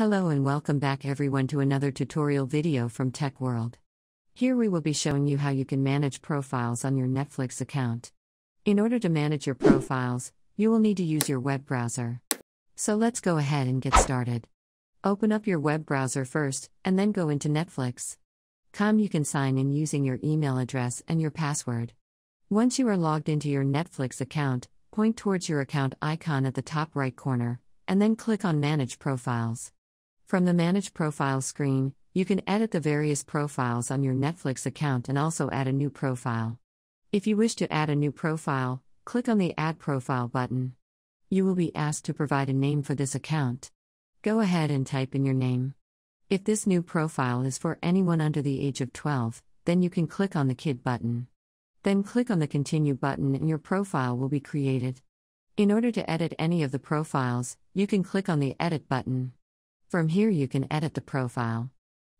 Hello and welcome back everyone to another tutorial video from Tech World. Here we will be showing you how you can manage profiles on your Netflix account. In order to manage your profiles, you will need to use your web browser. So let's go ahead and get started. Open up your web browser first, and then go into Netflix.com. You can sign in using your email address and your password. Once you are logged into your Netflix account, point towards your account icon at the top right corner, and then click on Manage Profiles. From the Manage Profiles screen, you can edit the various profiles on your Netflix account and also add a new profile. If you wish to add a new profile, click on the Add Profile button. You will be asked to provide a name for this account. Go ahead and type in your name. If this new profile is for anyone under the age of 12, then you can click on the Kid button. Then click on the Continue button and your profile will be created. In order to edit any of the profiles, you can click on the Edit button. From here you can edit the profile.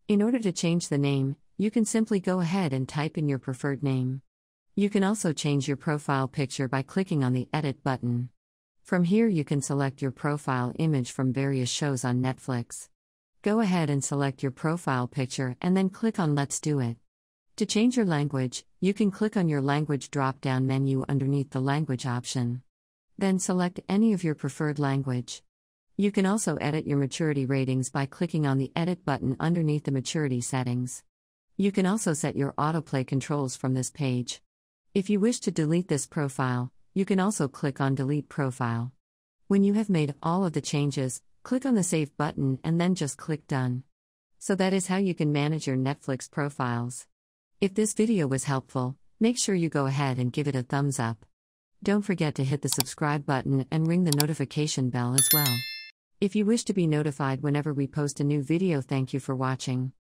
In order to change the name, you can simply go ahead and type in your preferred name. You can also change your profile picture by clicking on the Edit button. From here you can select your profile image from various shows on Netflix. Go ahead and select your profile picture and then click on Let's Do It. To change your language, you can click on your language drop-down menu underneath the language option. Then select any of your preferred language. You can also edit your maturity ratings by clicking on the Edit button underneath the maturity settings. You can also set your autoplay controls from this page. If you wish to delete this profile, you can also click on Delete Profile. When you have made all of the changes, click on the Save button and then just click Done. So that is how you can manage your Netflix profiles. If this video was helpful, make sure you go ahead and give it a thumbs up. Don't forget to hit the subscribe button and ring the notification bell as well. If you wish to be notified whenever we post a new video, thank you for watching.